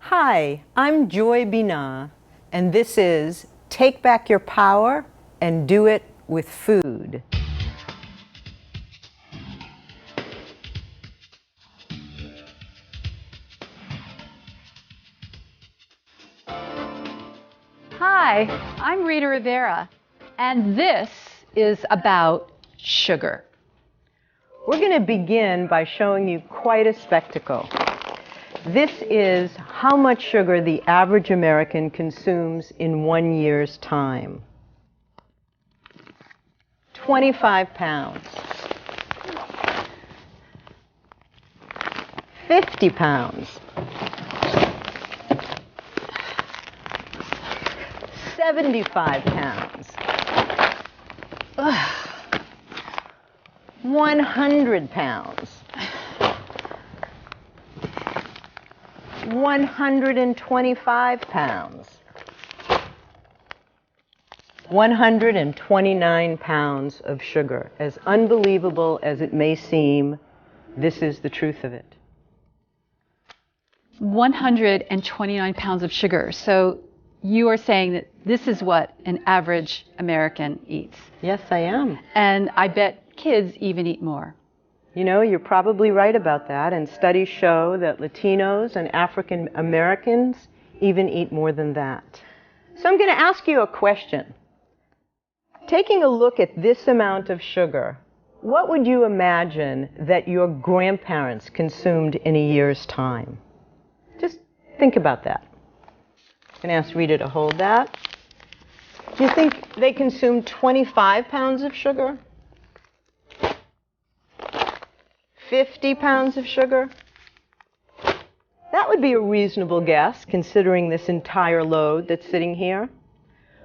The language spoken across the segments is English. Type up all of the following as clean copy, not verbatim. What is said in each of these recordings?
Hi, I'm Joy Bina, and this is Take Back Your Power and Do It with Food. Hi, I'm Rita Rivera, and this is about sugar. We're going to begin by showing you quite a spectacle. This is how much sugar the average American consumes in 1 year's time. 25 pounds. 50 pounds. 75 pounds. 100 pounds. 125 pounds. 129 pounds of sugar. As unbelievable as it may seem, this is the truth of it. 129 pounds of sugar. So you are saying that this is what an average American eats. Yes, I am. And I bet kids even eat more. You know, you're probably right about that, and studies show that Latinos and African Americans even eat more than that. So I'm going to ask you a question. Taking a look at this amount of sugar, what would you imagine that your grandparents consumed in a year's time? Just think about that. I'm going to ask Rita to hold that. Do you think they consumed 25 pounds of sugar? 50 pounds of sugar? That would be a reasonable guess, considering this entire load that's sitting here.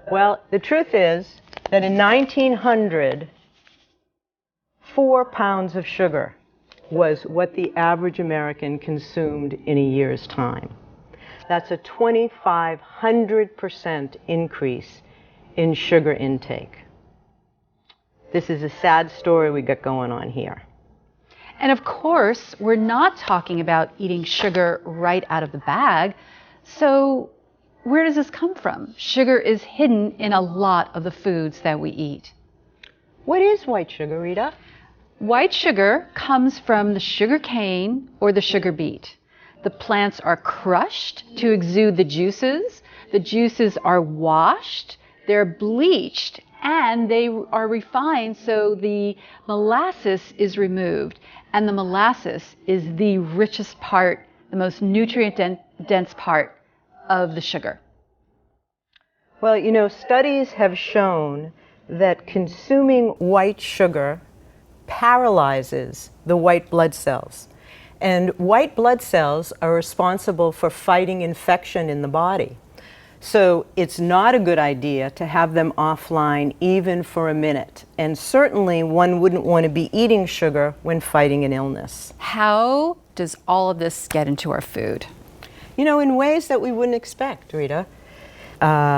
Well, the truth is that in 1900, 4 pounds of sugar was what the average American consumed in a year's time. That's a 2,500% increase in sugar intake. This is a sad story we got going on here. And of course, we're not talking about eating sugar right out of the bag. So where does this come from? Sugar is hidden in a lot of the foods that we eat. What is white sugar, Rita? White sugar comes from the sugar cane or the sugar beet. The plants are crushed to exude the juices. The juices are washed, they're bleached, and they are refined so the molasses is removed. And the molasses is the richest part, the most nutrient-dense part of the sugar. Well, you know, studies have shown that consuming white sugar paralyzes the white blood cells. And white blood cells are responsible for fighting infection in the body. So it's not a good idea to have them offline even for a minute. And certainly one wouldn't want to be eating sugar when fighting an illness. How does all of this get into our food? You know, in ways that we wouldn't expect, Rita.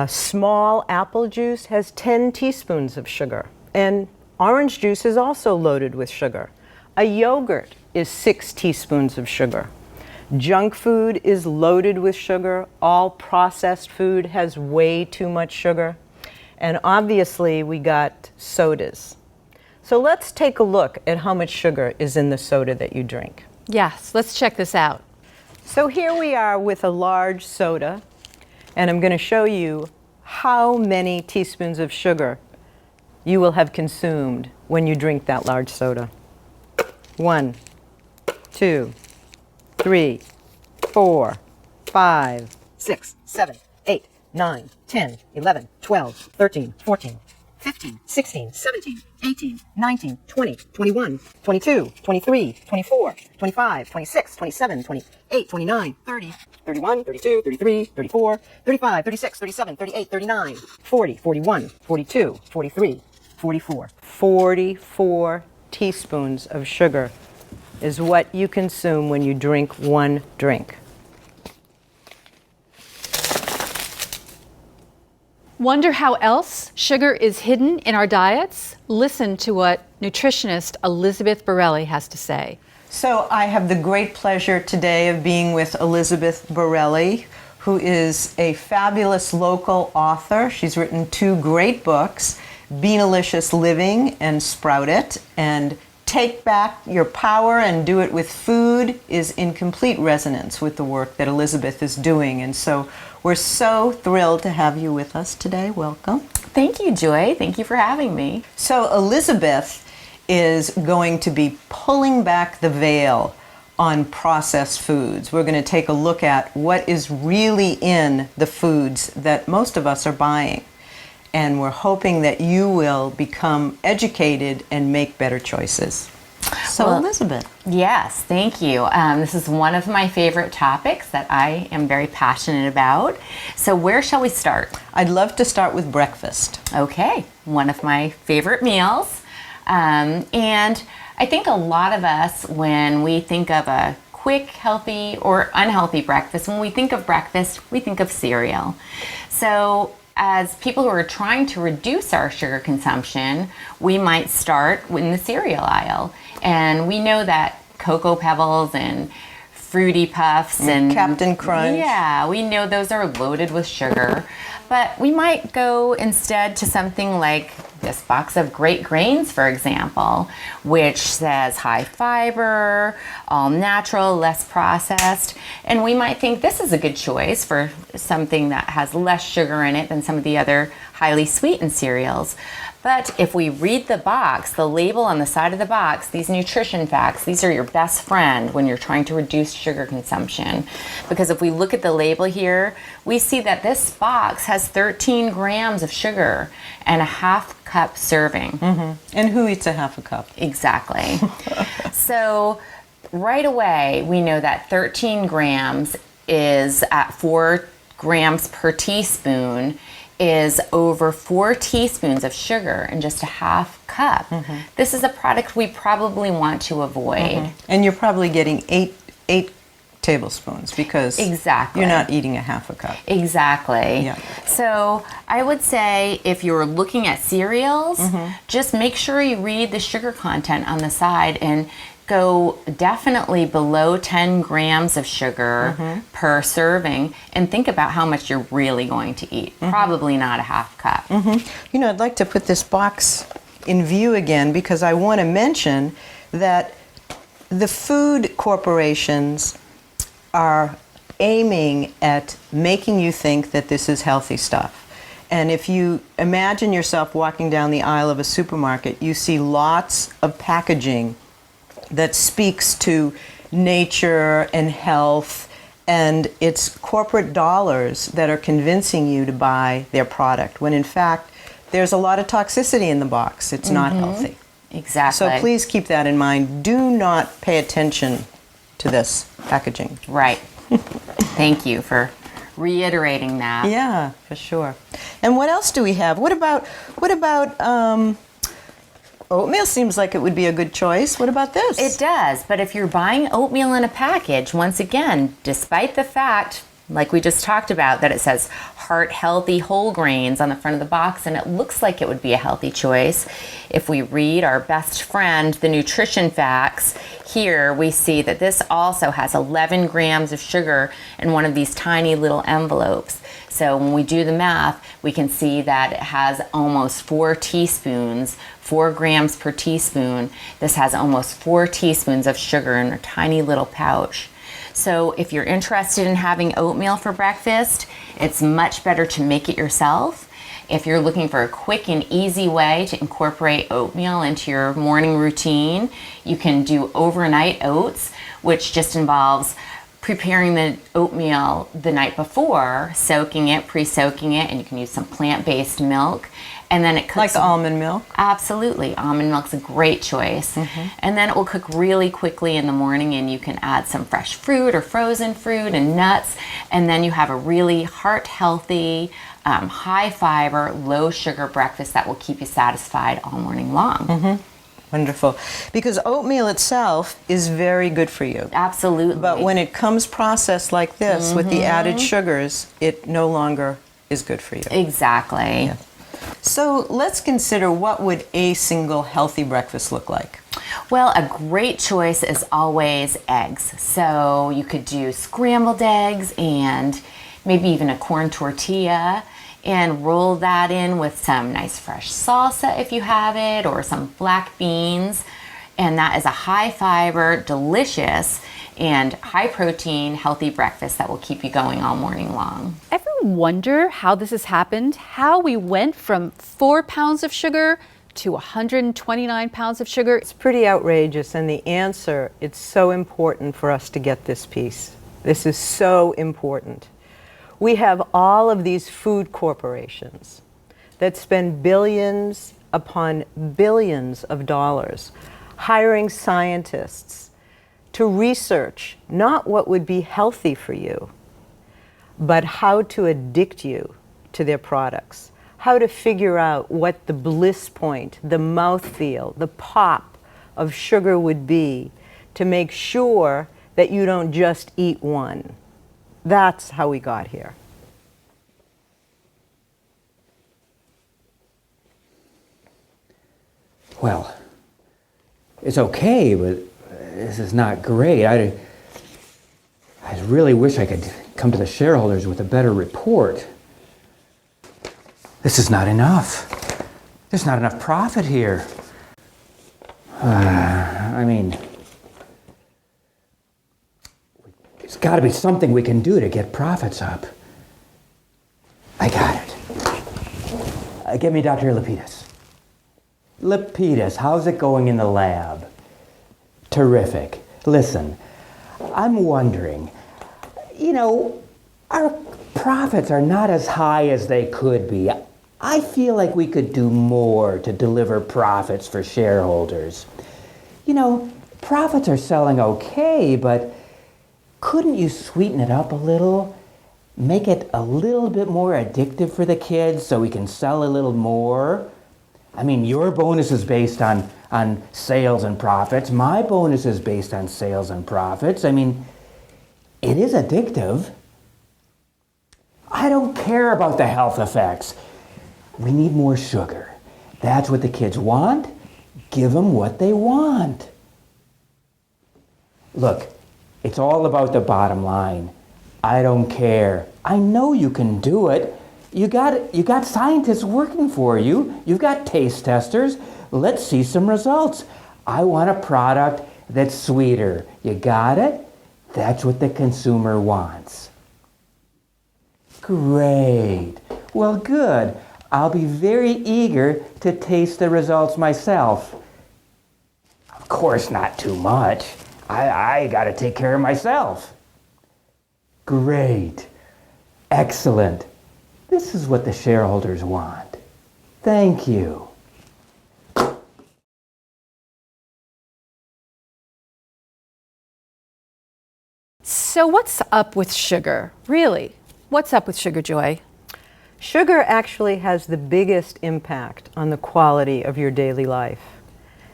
Small apple juice has 10 teaspoons of sugar. And orange juice is also loaded with sugar. A yogurt is 6 teaspoons of sugar. Junk food is loaded with sugar. All processed food has way too much sugar. And obviously, we got sodas. So let's take a look at how much sugar is in the soda that you drink. Yes, let's check this out. So here we are with a large soda, and I'm going to show you how many teaspoons of sugar you will have consumed when you drink that large soda. 1, 2, 3, 4, 5, 6, 7, 8, 9, 10, 11, 12, 13, 14, 15, 16, 17, 18, 19, 20, 21, 22, 23, 24, 25, 26, 27, 28, 29, 30, 31, 32, 33, 34, 35, 36, 37, 38, 39, 40, 41, 42, 43, 44. 44 teaspoons of sugar is what you consume when you drink one drink. Wonder how else sugar is hidden in our diets? Listen to what nutritionist Elizabeth Borelli has to say. So I have the great pleasure today of being with Elizabeth Borelli, who is a fabulous local author. She's written 2 great books, Beanalicious Living and Sprout It, and Take Back Your Power and Do It with Food is in complete resonance with the work that Elizabeth is doing. And so we're so thrilled to have you with us today. Welcome. Thank you, Joy. Thank you for having me. So Elizabeth is going to be pulling back the veil on processed foods. We're going to take a look at what is really in the foods that most of us are buying. And we're hoping that you will become educated and make better choices. So Well, Elizabeth. Yes, thank you. This is one of my favorite topics that I am very passionate about. So where shall we start? I'd love to start with breakfast. Okay, one of my favorite meals. And I think a lot of us, when we think of a quick, healthy, or unhealthy breakfast, when we think of breakfast, we think of cereal. So as people who are trying to reduce our sugar consumption, we might start in the cereal aisle. And we know that Cocoa Pebbles and Fruity Puffs and Captain Crunch. Yeah, we know those are loaded with sugar. But we might go instead to something like this box of Great Grains, for example, which says high fiber, all natural, less processed. And we might think this is a good choice for something that has less sugar in it than some of the other highly sweetened cereals. But if we read the box, the label on the side of the box, these nutrition facts, these are your best friend when you're trying to reduce sugar consumption. Because if we look at the label here, we see that this box has 13 grams of sugar and a half cup serving. And who eats a half a cup? Exactly. So right away, we know that 13 grams is at 4 grams per teaspoon is over 4 teaspoons of sugar in just a half cup. This is a product we probably want to avoid. And you're probably getting eight tablespoons because Exactly. you're not eating a half a cup. Exactly. Yeah. So I would say if you're looking at cereals, just make sure you read the sugar content on the side and go definitely below 10 grams of sugar per serving and think about how much you're really going to eat. Probably not a half cup. You know, I'd like to put this box in view again because I want to mention that the food corporations are aiming at making you think that this is healthy stuff. And if you imagine yourself walking down the aisle of a supermarket, you see lots of packaging that speaks to nature and health, and it's corporate dollars that are convincing you to buy their product, when in fact there's a lot of toxicity in the box. It's not healthy. Exactly. So please keep that in mind. Do not pay attention to this packaging. Right. Thank you for reiterating that. Yeah, for sure. And what else do we have? What about oatmeal? Seems like it would be a good choice. What about this? It does, but if you're buying oatmeal in a package, once again, despite the fact, like we just talked about, that it says heart healthy whole grains on the front of the box, and it looks like it would be a healthy choice. If we read our best friend, the nutrition facts, here we see that this also has 11 grams of sugar in one of these tiny little envelopes. So when we do the math, we can see that it has almost 4 teaspoons, 4 grams per teaspoon. This has almost 4 teaspoons of sugar in a tiny little pouch. So if you're interested in having oatmeal for breakfast, it's much better to make it yourself. If you're looking for a quick and easy way to incorporate oatmeal into your morning routine, you can do overnight oats, which just involves preparing the oatmeal the night before, soaking it, pre-soaking it, and you can use some plant-based milk. And then it cooks like almond milk. Absolutely. Almond milk's a great choice. And then it will cook really quickly in the morning, and you can add some fresh fruit or frozen fruit and nuts. And then you have a really heart-healthy, high fiber, low sugar breakfast that will keep you satisfied all morning long. Wonderful. Because oatmeal itself is very good for you. Absolutely. But when it comes processed like this with the added sugars, it no longer is good for you. Exactly. So let's consider, what would a single healthy breakfast look like? Well, a great choice is always eggs. So you could do scrambled eggs and maybe even a corn tortilla and roll that in with some nice fresh salsa if you have it, or some black beans. And that is a high fiber, delicious, and high protein, healthy breakfast that will keep you going all morning long. Ever wonder how this has happened? How we went from 4 pounds of sugar to 129 pounds of sugar? It's pretty outrageous, and the answer, it's so important for us to get this piece. This is so important. We have all of these food corporations that spend billions upon billions of dollars hiring scientists to research not what would be healthy for you, but how to addict you to their products, how to figure out what the bliss point, the mouthfeel, the pop of sugar would be to make sure that you don't just eat one. That's how we got here. Well, it's okay, but this is not great. I really wish I could come to the shareholders with a better report. This is not enough. There's not enough profit here. I mean, there's got to be something we can do to get profits up. I got it. Get me Dr. Lapidus. Lapidus, how's it going in the lab? Terrific. Listen, I'm wondering, our profits are not as high as they could be. I feel like we could do more to deliver profits for shareholders. Profits are selling okay, but couldn't you sweeten it up a little? Make it a little bit more addictive for the kids so we can sell a little more? I mean, your bonus is based on sales and profits. My bonus is based on sales and profits. I mean, it is addictive. I don't care about the health effects. We need more sugar. That's what the kids want. Give them what they want. Look, it's all about the bottom line. I don't care. I know you can do it. You got scientists working for you. You've got taste testers. Let's see some results. I want a product that's sweeter. You got it? That's what the consumer wants. Great. Well, good. I'll be very eager to taste the results myself. Of course, not too much. I got to take care of myself. Great. Excellent. This is what the shareholders want. Thank you. So what's up with sugar? Really? What's up with sugar, Joy? Sugar actually has the biggest impact on the quality of your daily life.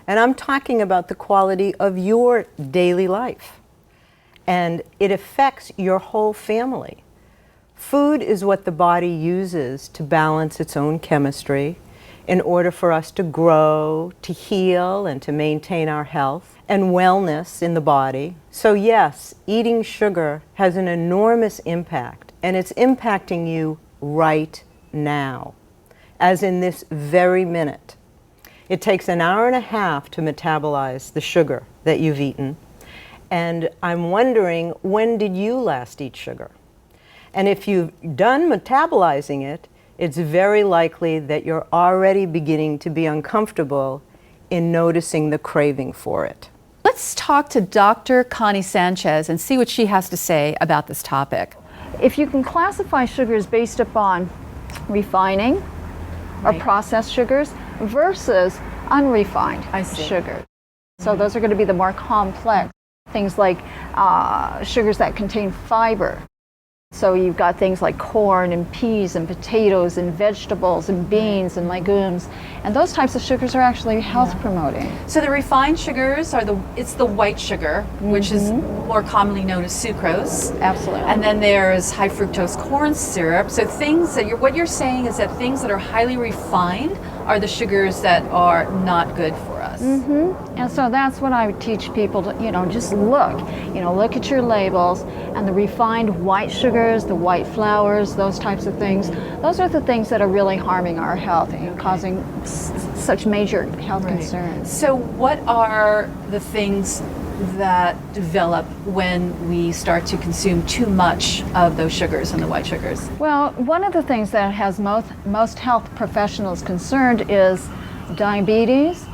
And I'm talking about the quality of your daily life. And it affects your whole family. Food is what the body uses to balance its own chemistry in order for us to grow, to heal, and to maintain our health and wellness in the body. So yes, eating sugar has an enormous impact, and it's impacting you right now, as in this very minute. It takes an hour and a half to metabolize the sugar that you've eaten, and I'm wondering, when did you last eat sugar? And if you've done metabolizing it, it's very likely that you're already beginning to be uncomfortable in noticing the craving for it. Let's talk to Dr. Connie Sanchez and see what she has to say about this topic. If you can classify sugars based upon refining or processed sugars versus unrefined sugars. So those are going to be the more complex things like sugars that contain fiber. So you've got things like corn and peas and potatoes and vegetables and beans and legumes. And those types of sugars are actually health promoting. So the refined sugars are it's the white sugar, which is more commonly known as sucrose. Absolutely. And then there's high fructose corn syrup. So things that what you're saying is that things that are highly refined are the sugars that are not good for us. And so that's what I would teach people to, just look at your labels, and the refined white sugars, the white flours, those types of things, those are the things that are really harming our health and causing such major health concerns. So what are the things that develop when we start to consume too much of those sugars and the white sugars? Well, one of the things that has most health professionals concerned is diabetes.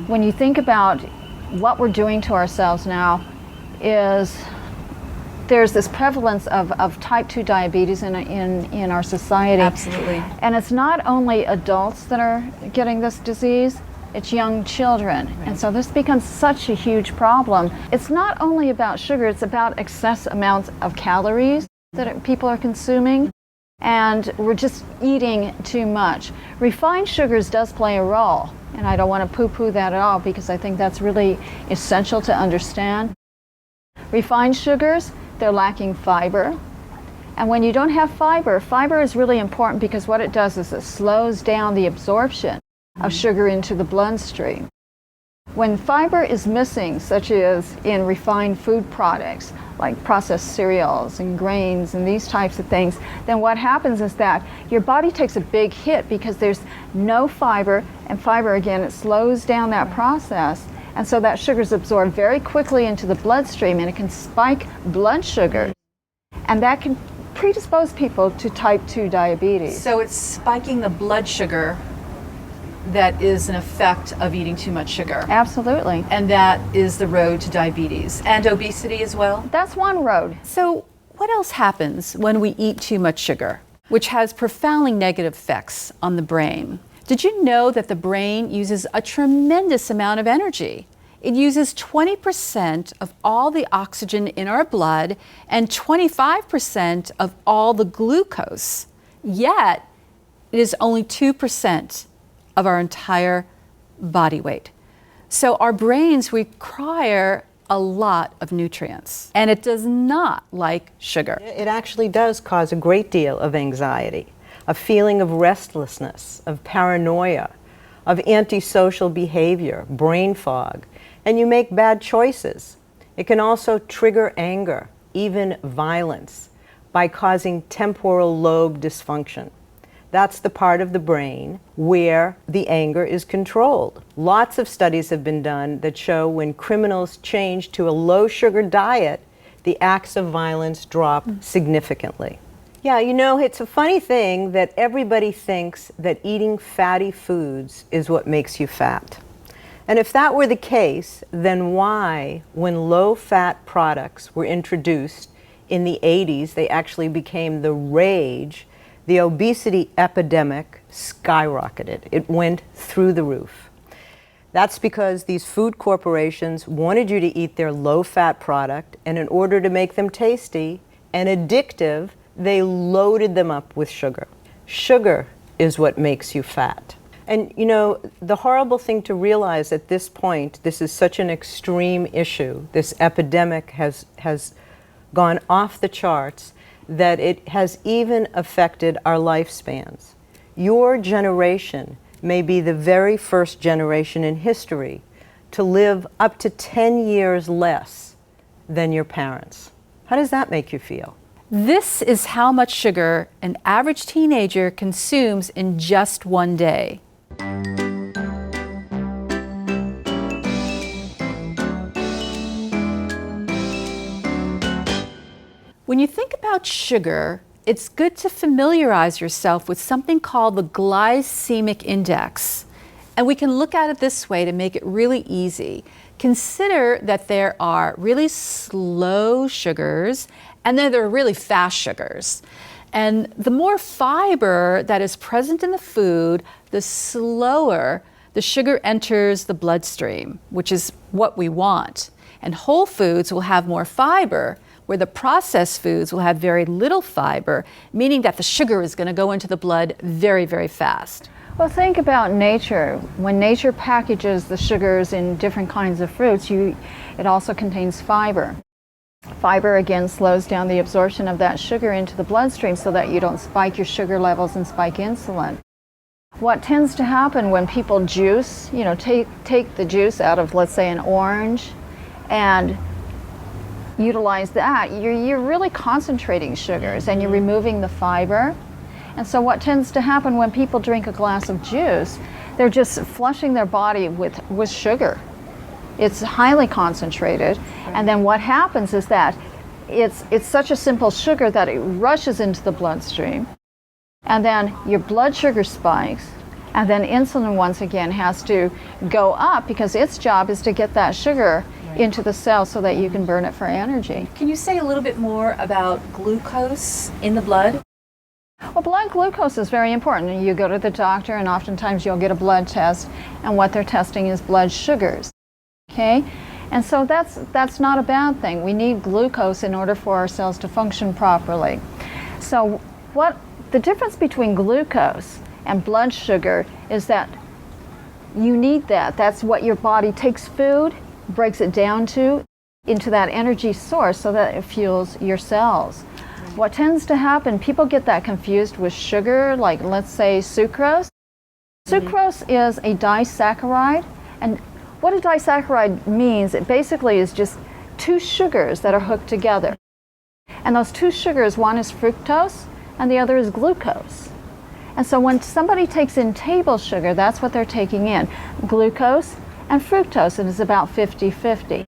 When you think about what we're doing to ourselves now, is there's this prevalence of type 2 diabetes in our society. Absolutely. And it's not only adults that are getting this disease, it's young children. Right. And so this becomes such a huge problem. It's not only about sugar, it's about excess amounts of calories that people are consuming. And we're just eating too much. Refined sugars does play a role, and I don't want to poo-poo that at all because I think that's really essential to understand. Refined sugars, they're lacking fiber. And when you don't have fiber, fiber is really important because what it does is it slows down the absorption of sugar into the bloodstream. When fiber is missing, such as in refined food products, like processed cereals and grains and these types of things, then what happens is that your body takes a big hit because there's no fiber, and fiber, again, it slows down that process, and so that sugar is absorbed very quickly into the bloodstream, and it can spike blood sugar, and that can predispose people to type 2 diabetes. So it's spiking the blood sugar that is an effect of eating too much sugar. Absolutely. And that is the road to diabetes and obesity as well. That's one road. So, what else happens when we eat too much sugar, which has profoundly negative effects on the brain? Did you know that the brain uses a tremendous amount of energy? It uses 20% of all the oxygen in our blood and 25% of all the glucose. Yet, it is only 2% of our entire body weight. So our brains require a lot of nutrients, and it does not like sugar. It actually does cause a great deal of anxiety, a feeling of restlessness, of paranoia, of antisocial behavior, brain fog, and you make bad choices. It can also trigger anger, even violence, by causing temporal lobe dysfunction. That's the part of the brain where the anger is controlled. Lots of studies have been done that show when criminals change to a low sugar diet, the acts of violence drop significantly. Yeah, it's a funny thing that everybody thinks that eating fatty foods is what makes you fat. And if that were the case, then why, when low-fat products were introduced in the 80s, they actually became the rage, the obesity epidemic skyrocketed. It went through the roof. That's because these food corporations wanted you to eat their low-fat product, and in order to make them tasty and addictive, they loaded them up with sugar. Sugar is what makes you fat. And the horrible thing to realize at this point, this is such an extreme issue, this epidemic has gone off the charts, that it has even affected our lifespans. Your generation may be the very first generation in history to live up to 10 years less than your parents. How does that make you feel? This is how much sugar an average teenager consumes in just one day. When you think about sugar, it's good to familiarize yourself with something called the glycemic index. And we can look at it this way to make it really easy. Consider that there are really slow sugars and then there are really fast sugars. And the more fiber that is present in the food, the slower the sugar enters the bloodstream, which is what we want. And whole foods will have more fiber, where the processed foods will have very little fiber, meaning that the sugar is going to go into the blood very, very fast. Well, think about nature. When nature packages the sugars in different kinds of fruits, it also contains fiber. Fiber, again, slows down the absorption of that sugar into the bloodstream so that you don't spike your sugar levels and spike insulin. What tends to happen when people juice, take the juice out of, let's say, an orange and utilize that, you're really concentrating sugars and you're removing the fiber. And so what tends to happen when people drink a glass of juice, they're just flushing their body with sugar. It's highly concentrated. And then what happens is that it's such a simple sugar that it rushes into the bloodstream. And then your blood sugar spikes. And then insulin once again has to go up because its job is to get that sugar into the cell so that you can burn it for energy. Can you say a little bit more about glucose in the blood? Well, blood glucose is very important. You go to the doctor and oftentimes you'll get a blood test, and what they're testing is blood sugars. Okay? And so that's not a bad thing. We need glucose in order for our cells to function properly. So what the difference between glucose and blood sugar is that you need that. That's what your body takes food, breaks it down into that energy source so that it fuels your cells. What tends to happen, people get that confused with sugar, like let's say sucrose. Sucrose is a disaccharide, and what a disaccharide means, it basically is just two sugars that are hooked together. And those two sugars, one is fructose and the other is glucose. And so when somebody takes in table sugar, that's what they're taking in, glucose and fructose, and it's about 50-50.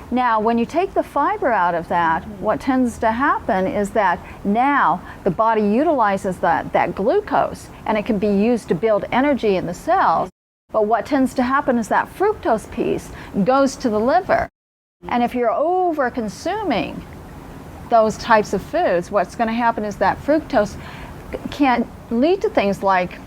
Now, when you take the fiber out of that, what tends to happen is that now the body utilizes that glucose, and it can be used to build energy in the cells. But what tends to happen is that fructose piece goes to the liver. And if you're over-consuming those types of foods, what's going to happen is that fructose can lead to things like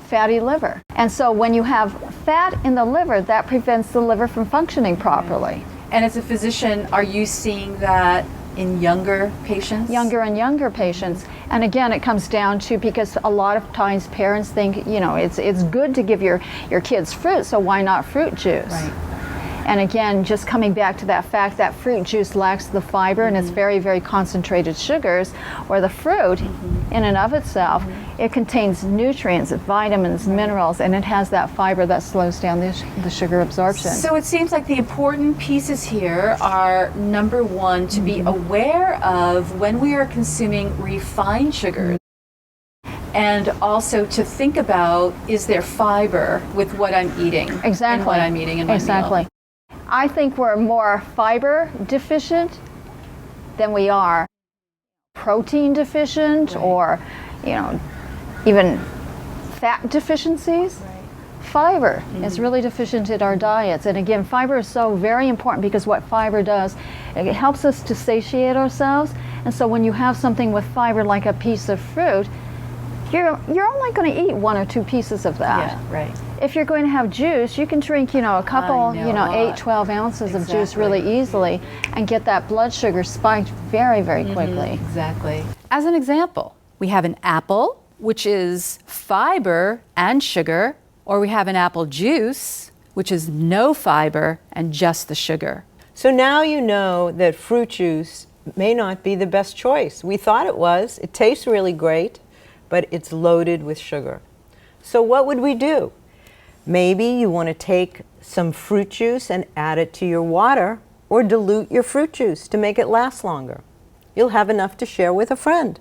fatty liver. And so when you have fat in the liver, that prevents the liver from functioning properly. And as a physician, are you seeing that in younger patients? Younger and younger patients. And again, it comes down to, because a lot of times parents think, it's good to give your kids fruit, so why not fruit juice? Right. And again, just coming back to that fact that fruit juice lacks the fiber and it's very, very concentrated sugars, or the fruit in and of itself, it contains nutrients, vitamins, minerals, and it has that fiber that slows down the sugar absorption. So it seems like the important pieces here are, number one, to be aware of when we are consuming refined sugars, and also to think about, is there fiber with what I'm eating? Exactly. And what I'm eating in my exactly. meal? I think we're more fiber deficient than we are protein deficient, or even fat deficiencies. Fiber is really deficient in our diets. And again, fiber is so very important because what fiber does, it helps us to satiate ourselves. And so when you have something with fiber like a piece of fruit, you're only going to eat 1 or 2 pieces of that. Yeah, right. If you're going to have juice, you can drink, a couple, 8, 12 ounces of juice really easily and get that blood sugar spiked very, very quickly. Exactly. As an example, we have an apple, which is fiber and sugar, or we have an apple juice, which is no fiber and just the sugar. So now you know that fruit juice may not be the best choice. We thought it was. It tastes really great, but it's loaded with sugar. So what would we do? Maybe you want to take some fruit juice and add it to your water, or dilute your fruit juice to make it last longer. You'll have enough to share with a friend.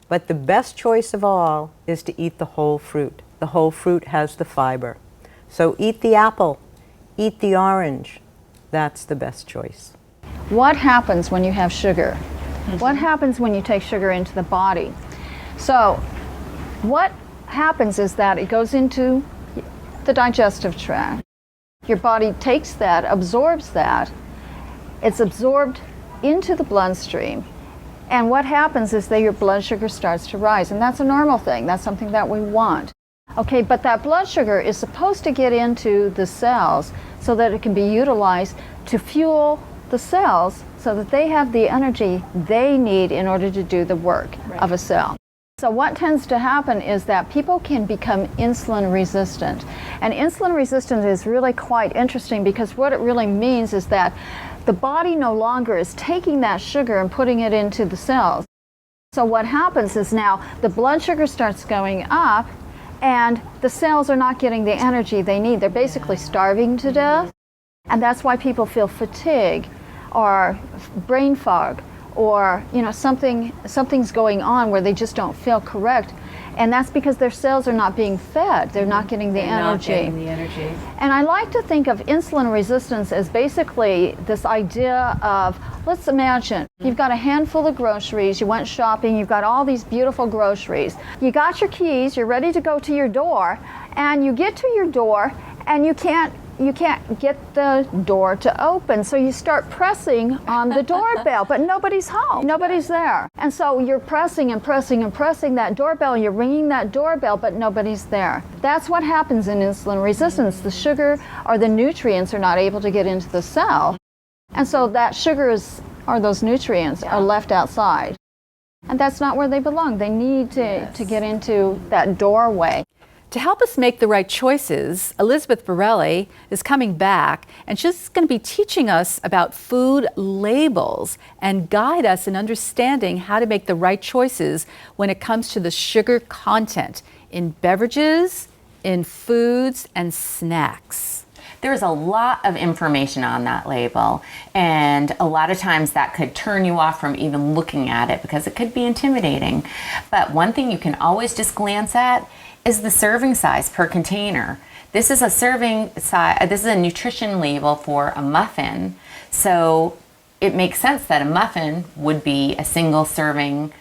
But the best choice of all is to eat the whole fruit. The whole fruit has the fiber. So eat the apple, eat the orange. That's the best choice. What happens when you have sugar? What happens when you take sugar into the body? So what happens is that it goes into the digestive tract. Your body takes that, absorbs that. It's absorbed into the bloodstream. And what happens is that your blood sugar starts to rise. And that's a normal thing. That's something that we want. Okay, but that blood sugar is supposed to get into the cells so that it can be utilized to fuel the cells so that they have the energy they need in order to do the work of a cell. So what tends to happen is that people can become insulin resistant. And insulin resistance is really quite interesting because what it really means is that the body no longer is taking that sugar and putting it into the cells. So what happens is now the blood sugar starts going up and the cells are not getting the energy they need. They're basically starving to death. And that's why people feel fatigue or brain fog, or something's going on where they just don't feel correct, and that's because their cells are not being fed. They're not getting the energy. And I like to think of insulin resistance as basically this idea of, let's imagine you've got a handful of groceries, you went shopping, you've got all these beautiful groceries, you got your keys, you're ready to go to your door, and you get to your door and you can't get the door to open, so you start pressing on the doorbell, but nobody's home, nobody's there. And so you're pressing and pressing and pressing that doorbell, you're ringing that doorbell, but nobody's there. That's what happens in insulin resistance. The sugar or the nutrients are not able to get into the cell, and so that sugar or those nutrients are left outside. And that's not where they belong. They need to get into that doorway. To help us make the right choices, Elizabeth Borelli is coming back, and she's going to be teaching us about food labels and guide us in understanding how to make the right choices when it comes to the sugar content in beverages, in foods, and snacks. There's a lot of information on that label, and a lot of times that could turn you off from even looking at it because it could be intimidating. But one thing you can always just glance at is the serving size per container. This is a serving size, this is a nutrition label for a muffin. So it makes sense that a muffin would be a single serving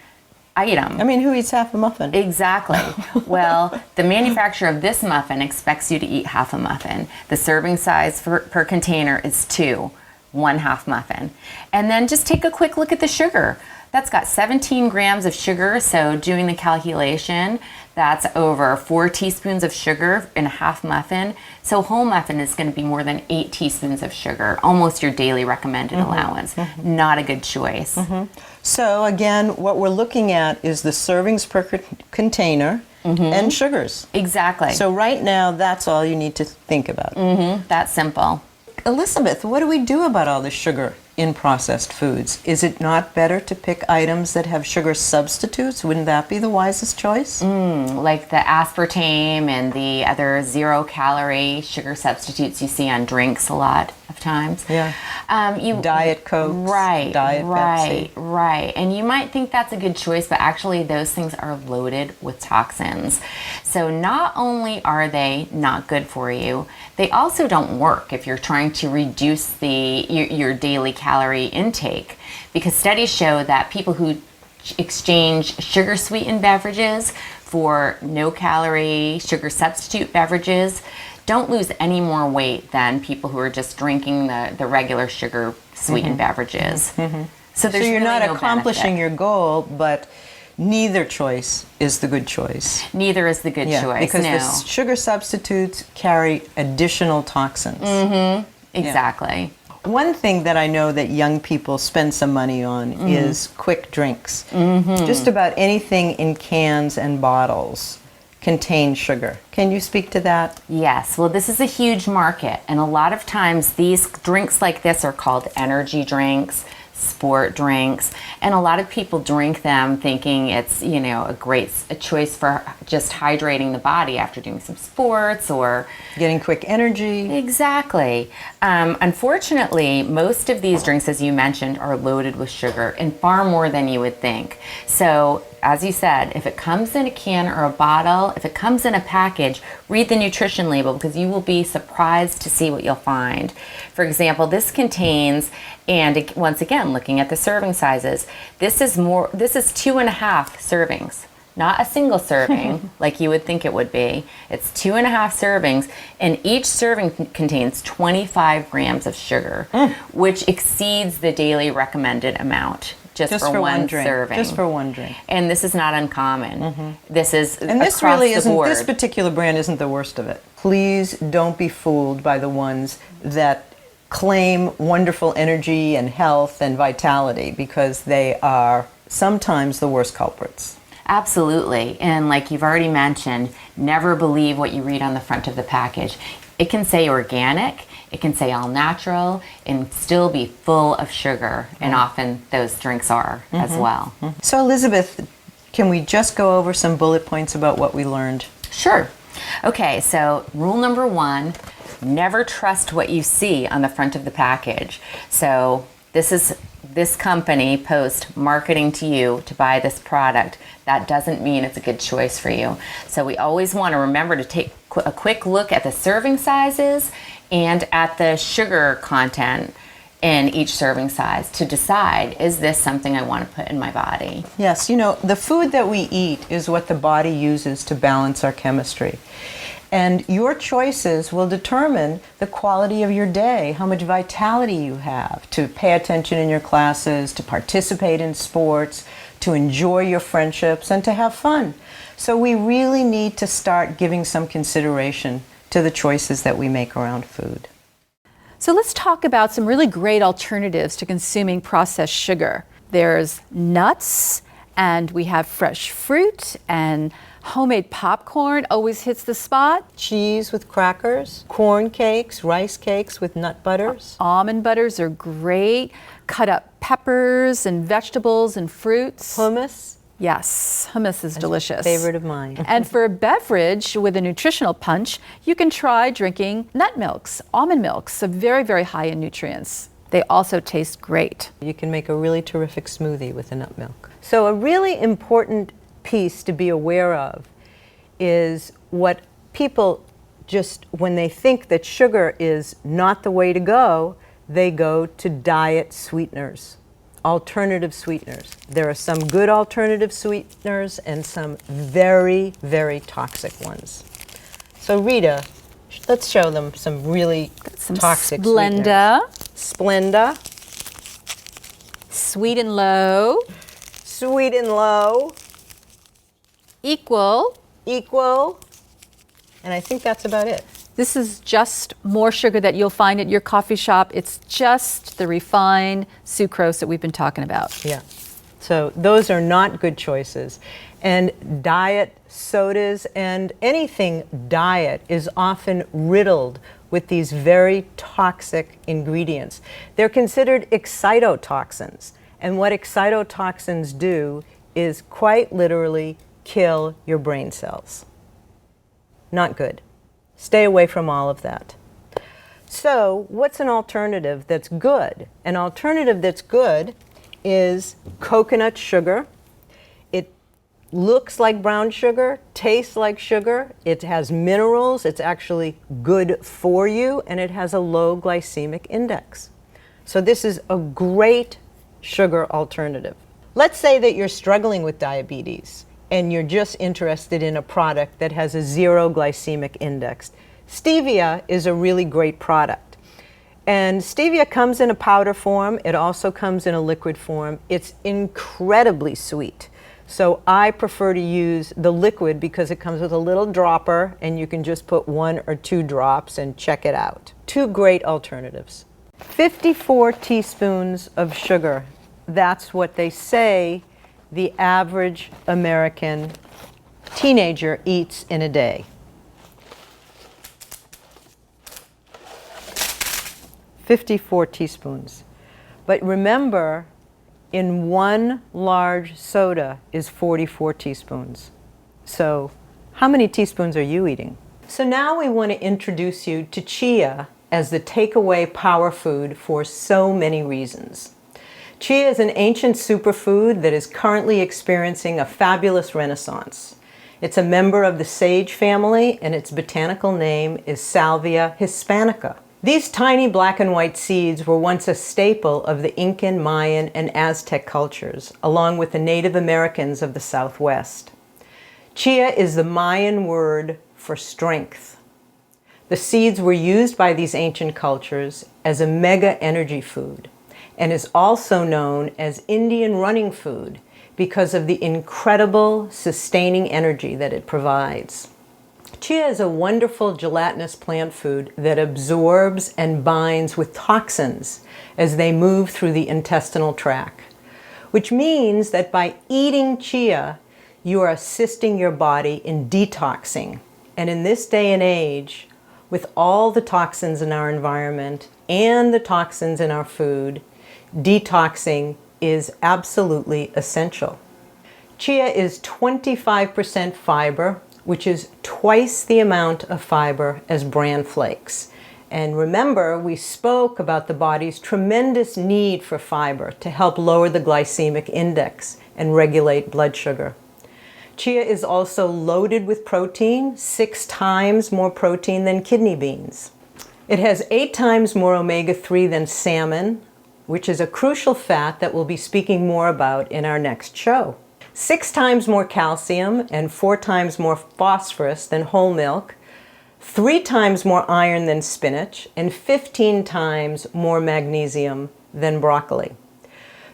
item. I mean, who eats half a muffin? Exactly. Well, the manufacturer of this muffin expects you to eat half a muffin. The serving size per container is 2, 1/2 muffin. And then just take a quick look at the sugar. That's got 17 grams of sugar, so doing the calculation, that's over 4 teaspoons of sugar in a half muffin. So whole muffin is going to be more than 8 teaspoons of sugar, almost your daily recommended allowance. Not a good choice. So again, what we're looking at is the servings per container and sugars. Exactly. So right now, that's all you need to think about. That's simple. Elizabeth, what do we do about all this sugar in processed foods? Is it not better to pick items that have sugar substitutes? Wouldn't that be the wisest choice? Like the aspartame and the other 0-calorie sugar substitutes you see on drinks a lot of times. Yeah. Diet Coke. Right. Diet Pepsi. Right. And you might think that's a good choice, but actually those things are loaded with toxins. So not only are they not good for you, they also don't work if you're trying to reduce your daily calorie intake, because studies show that people who exchange sugar sweetened beverages for no calorie sugar substitute beverages don't lose any more weight than people who are just drinking the regular sugar sweetened beverages. So there's you're really not no accomplishing benefit. your goal, but neither choice is the good choice. Neither is the good choice. Because no. the sugar substitutes carry additional toxins. Exactly. One thing that I know that young people spend some money on is quick drinks. Just about anything in cans and bottles contains sugar. Can you speak to that? Yes, well, this is a huge market, and a lot of times these drinks like this are called energy drinks, sport drinks, and a lot of people drink them thinking it's, a choice for just hydrating the body after doing some sports or Getting quick energy. Exactly. Unfortunately, most of these drinks, as you mentioned, are loaded with sugar, and far more than you would think. So, as you said, if it comes in a can or a bottle, if it comes in a package, read the nutrition label, because you will be surprised to see what you'll find. For example, this contains, and once again, looking at the serving sizes, this is 2.5 servings. Not a single serving like you would think it would be. It's 2.5 servings, and each serving contains 25 grams of sugar, which exceeds the daily recommended amount just for one drink. serving. Just for one drink. And this is not uncommon. This is And this across really the isn't, board. this particular brand isn't the worst of it. Please don't be fooled by the ones that claim wonderful energy and health and vitality because they are sometimes the worst culprits. Absolutely. And like you've already mentioned, never believe what you read on the front of the package. It can say organic, it can say all natural, and still be full of sugar. And often those drinks are as well. So Elizabeth, can we just go over some bullet points about what we learned? Sure. Okay, so rule number 1, never trust what you see on the front of the package. So this company post marketing to you to buy this product. That doesn't mean it's a good choice for you. So we always want to remember to take a quick look at the serving sizes and at the sugar content in each serving size to decide, is this something I want to put in my body? Yes, you know, the food that we eat is what the body uses to balance our chemistry. And your choices will determine the quality of your day, how much vitality you have to pay attention in your classes, to participate in sports, to enjoy your friendships, and to have fun. So we really need to start giving some consideration to the choices that we make around food. So let's talk about some really great alternatives to consuming processed sugar. There's nuts, and we have fresh fruit, and homemade popcorn always hits the spot. Cheese with crackers, corn cakes, rice cakes with nut butters. Almond butters are great. Cut up peppers and vegetables and fruits. Hummus, Yes, hummus is delicious. favorite of mine. And for a beverage with a nutritional punch, you can try drinking nut milks, almond milks, so very, very high in nutrients. They also taste great. You can make a really terrific smoothie with the nut milk. So a really important piece to be aware of is what people just, when they think that sugar is not the way to go, they go to diet sweeteners, alternative sweeteners. There are some good alternative sweeteners and some very, very toxic ones. So Rita, let's show them some really toxic Splenda, sweeteners. Splenda, Sweet and Low, Sweet and Low, Equal. Equal, and I think that's about it. This is just more sugar that you'll find at your coffee shop. It's just the refined sucrose that we've been talking about. Yeah. So those are not good choices. And diet sodas and anything diet is often riddled with these very toxic ingredients. They're considered excitotoxins. And what excitotoxins do is quite literally kill your brain cells. Not good. Stay away from all of that. So, what's an alternative that's good? An alternative that's good is coconut sugar. It looks like brown sugar, tastes like sugar, it has minerals, it's actually good for you, and it has a low glycemic index. So this is a great sugar alternative. Let's say that you're struggling with diabetes and you're just interested in a product that has a 0 glycemic index. Stevia is a really great product. And stevia comes in a powder form. It also comes in a liquid form. It's incredibly sweet. So I prefer to use the liquid because it comes with a little dropper and you can just put 1 or 2 drops and check it out. 2 great alternatives. 54 teaspoons of sugar. That's what they say the average American teenager eats in a day. 54 teaspoons. But remember, in 1 large soda is 44 teaspoons. So how many teaspoons are you eating? So now we want to introduce you to chia as the takeaway power food for so many reasons. Chia is an ancient superfood that is currently experiencing a fabulous renaissance. It's a member of the sage family and its botanical name is Salvia hispanica. These tiny black and white seeds were once a staple of the Incan, Mayan, and Aztec cultures, along with the Native Americans of the Southwest. Chia is the Mayan word for strength. The seeds were used by these ancient cultures as a mega energy food and is also known as Indian running food because of the incredible sustaining energy that it provides. Chia is a wonderful gelatinous plant food that absorbs and binds with toxins as they move through the intestinal tract, which means that by eating chia, you are assisting your body in detoxing. And in this day and age, with all the toxins in our environment and the toxins in our food, detoxing is absolutely essential. Chia is 25% fiber, which is twice the amount of fiber as bran flakes. And remember, we spoke about the body's tremendous need for fiber to help lower the glycemic index and regulate blood sugar. Chia is also loaded with protein, 6 times more protein than kidney beans. It has 8 times more omega-3 than salmon, which is a crucial fat that we'll be speaking more about in our next show. 6 times more calcium and 4 times more phosphorus than whole milk, 3 times more iron than spinach, and 15 times more magnesium than broccoli.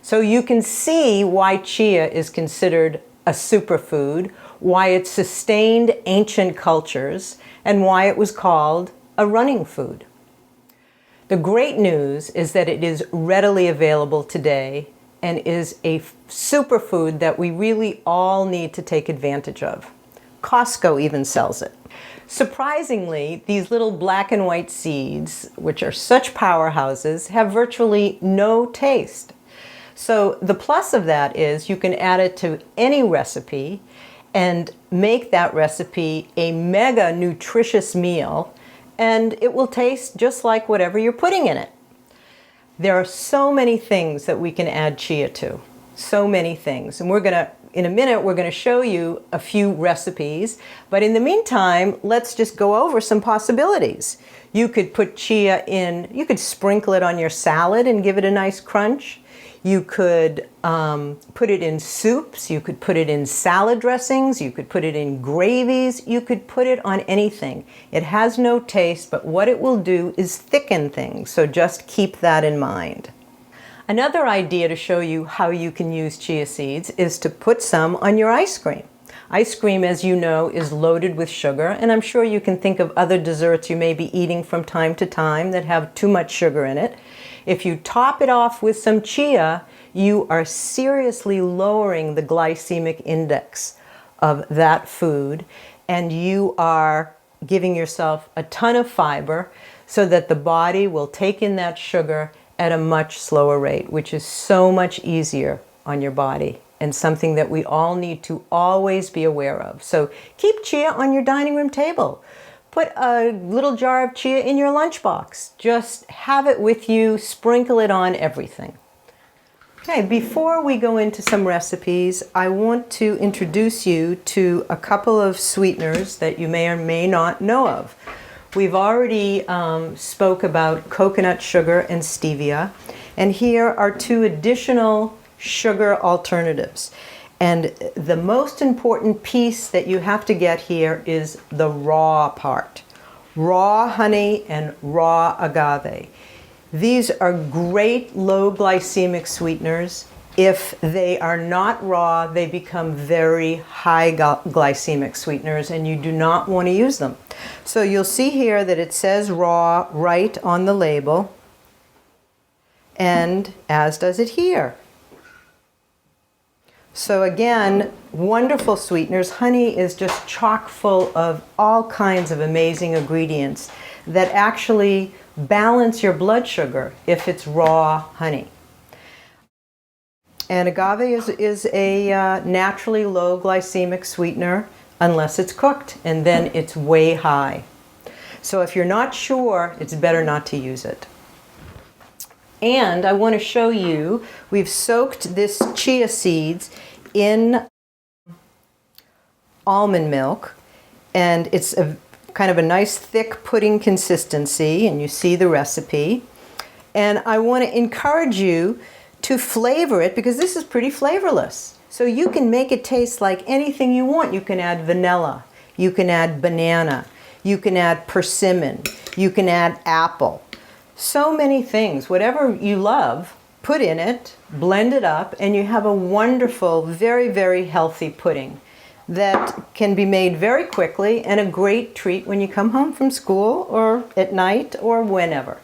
So you can see why chia is considered a superfood, why it sustained ancient cultures, and why it was called a running food. The great news is that it is readily available today and is a superfood that we really all need to take advantage of. Costco even sells it. Surprisingly, these little black and white seeds, which are such powerhouses, have virtually no taste. So the plus of that is you can add it to any recipe and make that recipe a mega nutritious meal, and it will taste just like whatever you're putting in it. There are so many things that we can add chia to, so many things. And in a minute, we're going to show you a few recipes. But in the meantime, let's just go over some possibilities. You could put chia in, you could sprinkle it on your salad and give it a nice crunch. You could put it in soups, you could put it in salad dressings, you could put it in gravies, you could put it on anything. It has no taste, but what it will do is thicken things, so just keep that in mind. Another idea to show you how you can use chia seeds is to put some on your ice cream. Ice cream, as you know, is loaded with sugar, and I'm sure you can think of other desserts you may be eating from time to time that have too much sugar in it. If you top it off with some chia, you are seriously lowering the glycemic index of that food, and you are giving yourself a ton of fiber so that the body will take in that sugar at a much slower rate, which is so much easier on your body and something that we all need to always be aware of. So keep chia on your dining room table. Put a little jar of chia in your lunchbox. Just have it with you, sprinkle it on everything. Okay, before we go into some recipes, I want to introduce you to a couple of sweeteners that you may or may not know of. We've already spoke about coconut sugar and stevia, and here are 2 additional sugar alternatives. And the most important piece that you have to get here is the raw part. Raw honey and raw agave. These are great low glycemic sweeteners. If they are not raw, they become very high glycemic sweeteners, and you do not want to use them. So you'll see here that it says raw right on the label, and as does it here. So again, wonderful sweeteners. Honey is just chock full of all kinds of amazing ingredients that actually balance your blood sugar if it's raw honey. And agave is a naturally low glycemic sweetener unless it's cooked, and then it's way high. So if you're not sure, it's better not to use it. And I want to show you, we've soaked this chia seeds in almond milk, and it's a kind of a nice thick pudding consistency, and you see the recipe. And I want to encourage you to flavor it because this is pretty flavorless. So you can make it taste like anything you want. You can add vanilla, you can add banana, you can add persimmon, you can add apple. So many things, whatever you love, put in it, blend it up, and you have a wonderful, very, very healthy pudding. that can be made very quickly and a great treat when you come home from school or at night or whenever.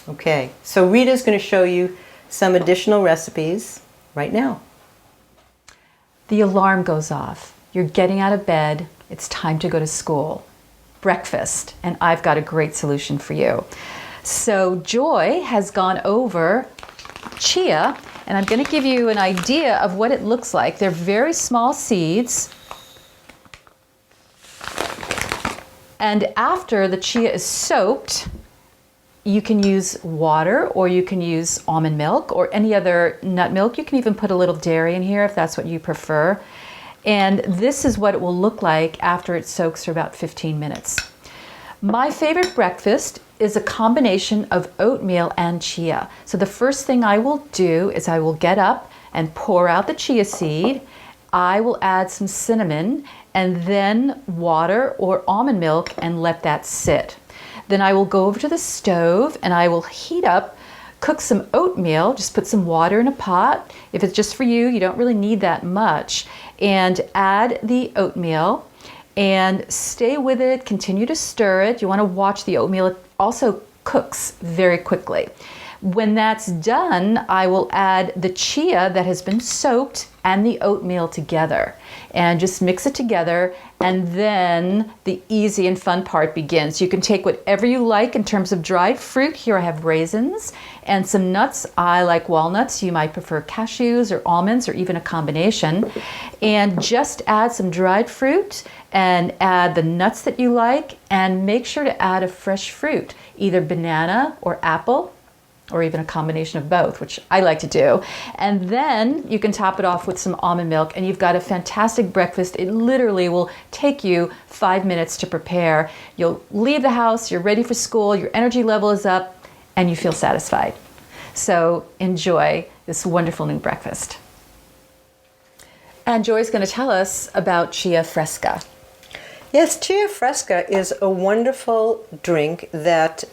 Okay, so Rita's going to show you some additional recipes right now. The alarm goes off. You're getting out of bed. It's time to go to school. Breakfast, and I've got a great solution for you. So Joy has gone over chia, and I'm going to give you an idea of what it looks like. They're very small seeds. And after the chia is soaked, you can use water, or you can use almond milk or any other nut milk. You can even put a little dairy in here if that's what you prefer. And this is what it will look like after it soaks for about 15 minutes. My favorite breakfast is a combination of oatmeal and chia. So the first thing I will do is I will get up and pour out the chia seed. I will add some cinnamon and then water or almond milk and let that sit. Then I will go over to the stove and I will heat up, cook some oatmeal, just put some water in a pot. If it's just for you, you don't really need that much. And add the oatmeal and stay with it, continue to stir it. You want to watch the oatmeal. It also cooks very quickly. When that's done, I will add the chia that has been soaked and the oatmeal together and just mix it together, and then the easy and fun part begins. You can take whatever you like in terms of dried fruit. Here I have raisins and some nuts. I like walnuts. You might prefer cashews or almonds or even a combination. And just add some dried fruit and add the nuts that you like, and make sure to add a fresh fruit, either banana or apple, or even a combination of both, which I like to do. And then you can top it off with some almond milk, and you've got a fantastic breakfast. It literally will take you 5 minutes to prepare. You'll leave the house, you're ready for school, your energy level is up, and you feel satisfied. So enjoy this wonderful new breakfast. And Joy's going to tell us about Chia Fresca. Yes, Chia Fresca is a wonderful drink that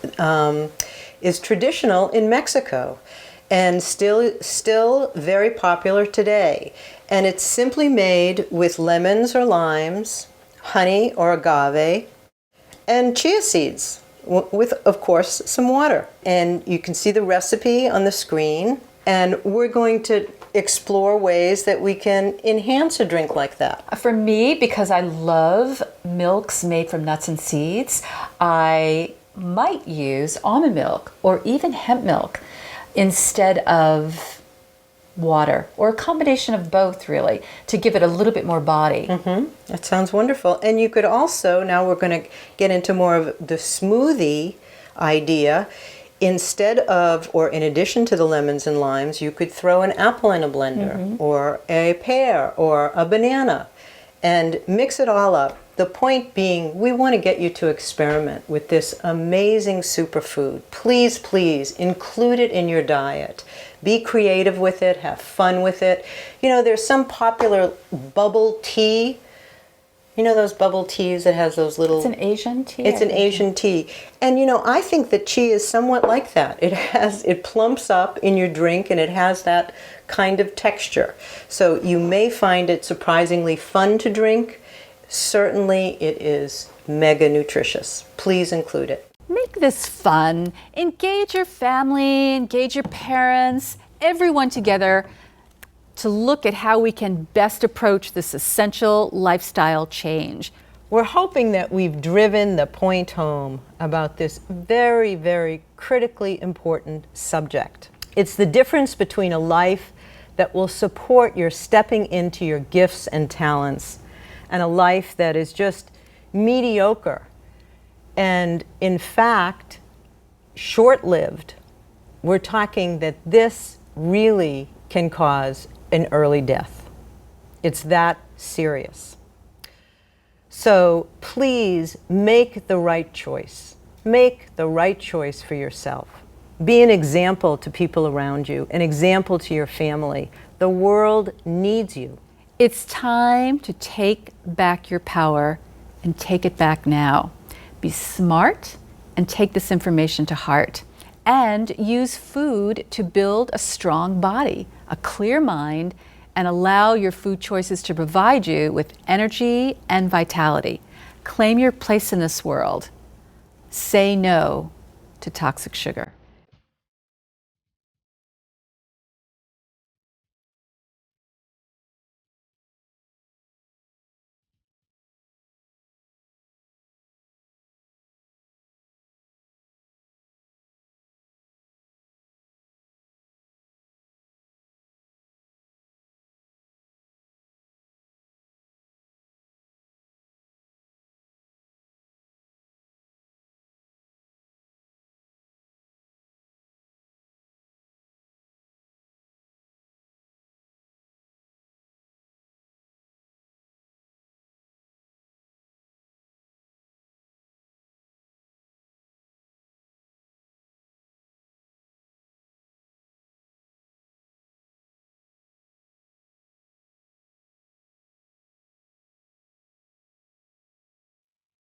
is traditional in Mexico and still very popular today. And it's simply made with lemons or limes, honey or agave, and chia seeds with, of course, some water. And you can see the recipe on the screen. And we're going to explore ways that we can enhance a drink like that. For me, because I love milks made from nuts and seeds, I might use almond milk or even hemp milk instead of water, or a combination of both, really, to give it a little bit more body. That sounds wonderful. And you could also, now we're going to get into more of the smoothie idea. Instead of, or in addition to the lemons and limes, you could throw an apple in a blender, or a pear, or a banana, and mix it all up. The point being, we want to get you to experiment with this amazing superfood. Please, please include it in your diet. Be creative with it, have fun with it. You know, there's some popular bubble tea. You know those bubble teas that has those little... It's an Asian tea? It's an Asian tea. And you know, I think that chia is somewhat like that. It plumps up in your drink and it has that kind of texture. So you may find it surprisingly fun to drink. Certainly it is mega nutritious. Please include it. Make this fun. Engage your family, engage your parents, everyone together to look at how we can best approach this essential lifestyle change. We're hoping that we've driven the point home about this very, very critically important subject. It's the difference between a life that will support your stepping into your gifts and talents and a life that is just mediocre and, in fact, short-lived. We're talking that this really can cause an early death. It's that serious. So please make the right choice. Make the right choice for yourself. Be an example to people around you, an example to your family. The world needs you. It's time to take back your power and take it back now. Be smart and take this information to heart. And use food to build a strong body, a clear mind, and allow your food choices to provide you with energy and vitality. Claim your place in this world. Say no to toxic sugar.